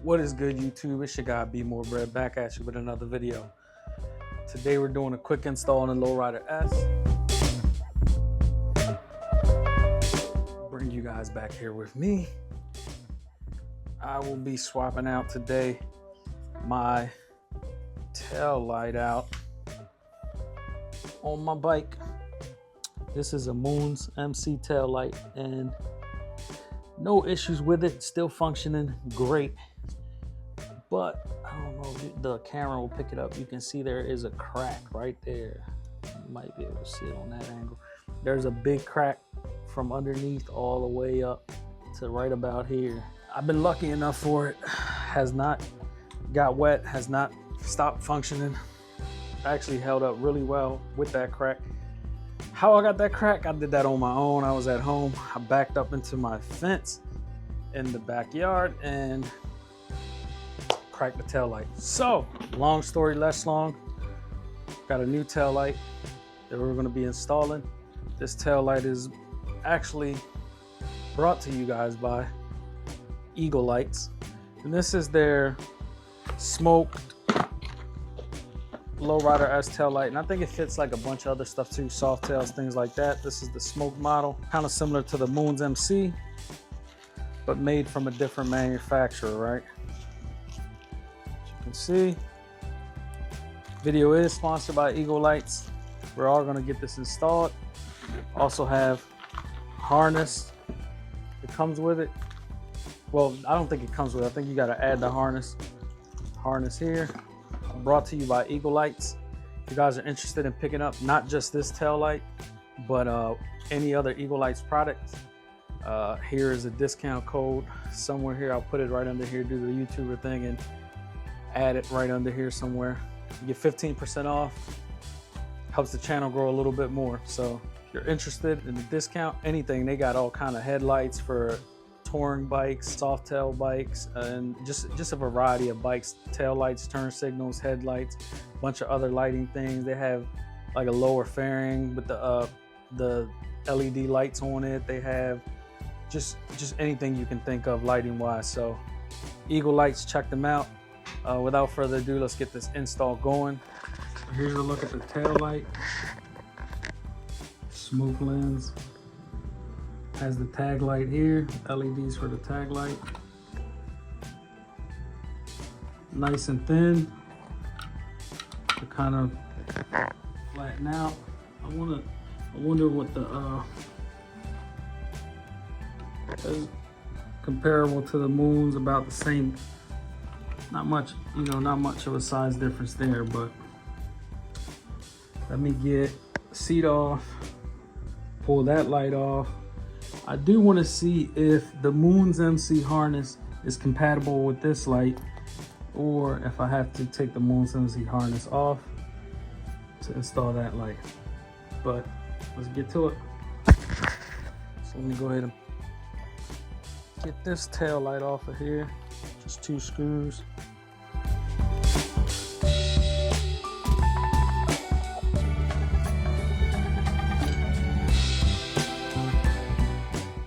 What is good, YouTube? It's your guy B More Bread back at you with another video. Today we're doing a quick install on the Lowrider S. Bring you guys back here with me. I will be swapping out today my tail light out on my bike. This is a Moons MC tail light and no issues with it, still functioning great. But I don't know if the camera will pick it up. You can see there is a crack right there. You might be able to see it on that angle. There's a big crack from underneath all the way up to right about here. I've been lucky enough for it. Has not got wet, has not stopped functioning. Actually held up really well with that crack. How I got that crack, I did that on my own. I was at home. I backed up into my fence in the backyard and cracked the tail light. So, long story less long, got a new tail light that we're going to be installing. This tail light is actually brought to you guys by Eagle Lights, and this is their smoked Lowrider S tail light, and I think it fits like a bunch of other stuff too, soft tails, things like that. This is the smoked model, kind of similar to the Moons MC, but made from a different manufacturer, right? As you can see, video is sponsored by Eagle Lights. We're all going to get this installed. Also have harness that comes with it. Well, I don't think it comes with it. I think you got to add the harness here. Brought to you by Eagle Lights. If you guys are interested in picking up not just this tail light, but any other Eagle Lights products, here is a discount code somewhere here. I'll put it right under here, do the YouTuber thing and add it right under here somewhere. You get 15% off. Helps the channel grow a little bit more. So if you're interested in the discount, anything, they got all kind of headlights for touring bikes, soft tail bikes, and just a variety of bikes. Tail lights, turn signals, headlights, a bunch of other lighting things. They have like a lower fairing with the LED lights on it. They have just anything you can think of lighting wise. So Eagle Lights, check them out. Without further ado, let's get this install going. So here's a look at the tail light. Smoke lens. Has the tag light here, LEDs for the tag light. Nice and thin to kind of flatten out. I wonder what the is comparable to the Moons, about the same. Not much, not much of a size difference there, but let me get the seat off, pull that light off. I do want to see if the Moons MC harness is compatible with this light, or if I have to take the Moons MC harness off to install that light. But let's get to it. So let me go ahead and get this tail light off of here. Just 2 screws.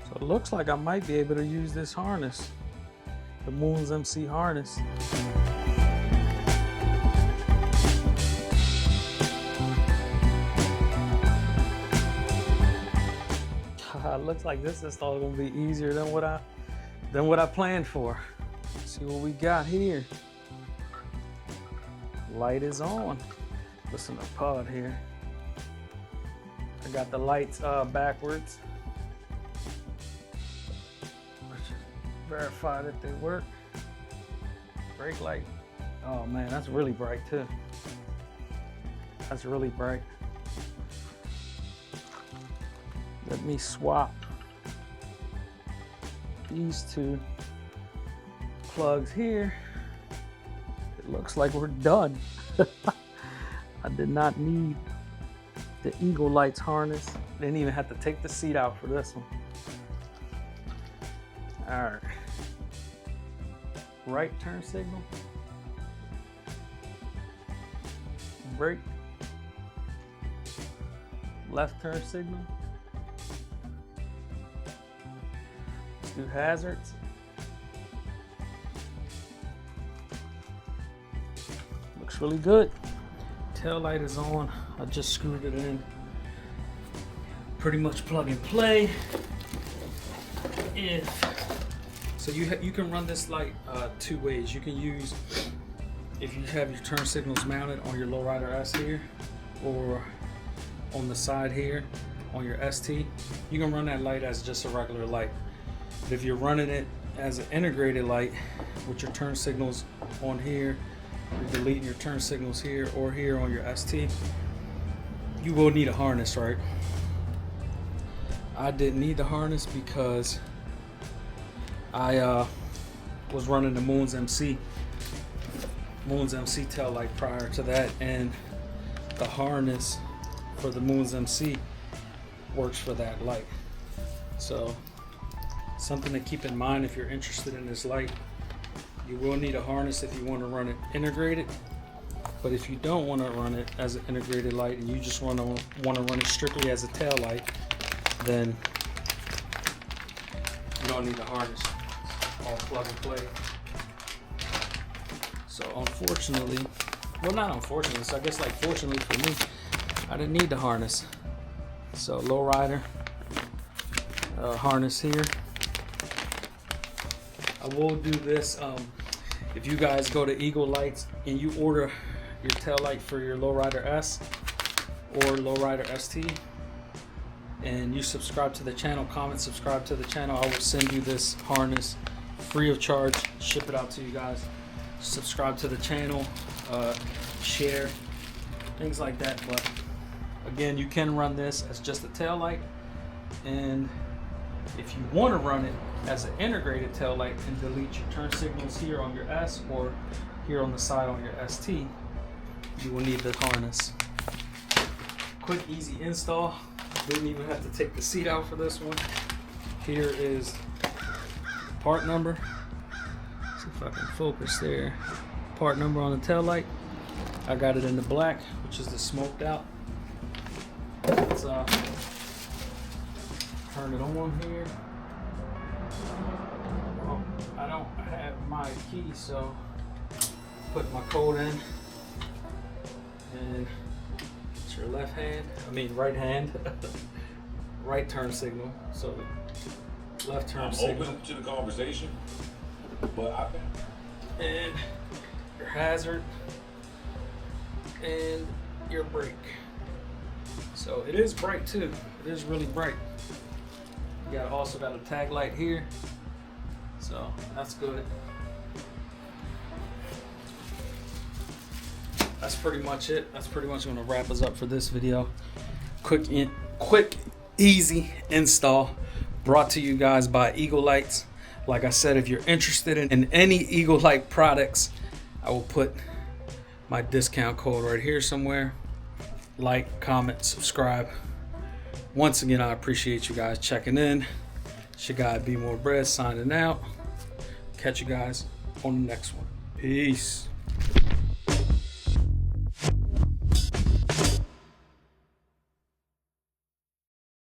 So it looks like I might be able to use this harness, the Moons MC harness. Looks like this install is gonna be easier than what I planned for. Let's see what we got here. Light is on. Listen to pod here. I got the lights backwards. Let's just verify that they work. Brake light. Oh man, that's really bright too. That's really bright. Let me swap these 2 plugs here. It looks like we're done. I did not need the Eagle Lights harness. Didn't even have to take the seat out for this one. All right. Right turn signal. Brake. Left turn signal. Let's do hazards. Works really good. Tail light is on. I just screwed it in. Pretty much plug and play. So you can run this light two ways. You can use, if you have your turn signals mounted on your lowrider S here, or on the side here on your ST, you can run that light as just a regular light. But if you're running it as an integrated light with your turn signals on here, you're deleting your turn signals here or here on your ST, you will need a harness, right? I didn't need the harness because I was running the Moons MC tail light prior to that, and the harness for the Moons MC works for that light. So something to keep in mind if you're interested in this light. You will need a harness if you want to run it integrated, but if you don't want to run it as an integrated light and you just want to run it strictly as a tail light, then you don't need a harness. All plug and play. So unfortunately, well, not unfortunately, so I guess like fortunately for me, I didn't need the harness. So lowrider harness here. I will do this if you guys go to Eagle Lights and you order your tail light for your lowrider S or lowrider ST, and you subscribe to the channel, subscribe to the channel, I will send you this harness free of charge, ship it out to you guys. Subscribe to the channel, share, things like that. But again, you can run this as just a tail light, and if you want to run it as an integrated tail light and delete your turn signals here on your S or here on the side on your ST, you will need the harness. Quick, easy install. Didn't even have to take the seat out for this one. Here is part number. See if I can focus there. Part number on the tail light. I got it in the black, which is the smoked out. Let's turn it on here. Well, I don't have my key, so put my code in. And it's your left hand, right hand, right turn signal. So left turn signal. Open to the conversation, but and your hazard and your brake. So it is bright too. It is really bright. You also got a tag light here, so that's good. That's pretty much it. That's pretty much going to wrap us up for this video. Quick, easy install brought to you guys by Eagle Lights. Like I said, if you're interested in any Eagle Light products, I will put my discount code right here somewhere. Like, comment, subscribe. Once again, I appreciate you guys checking in. It's your guy, Be More Bread, signing out. Catch you guys on the next one. Peace.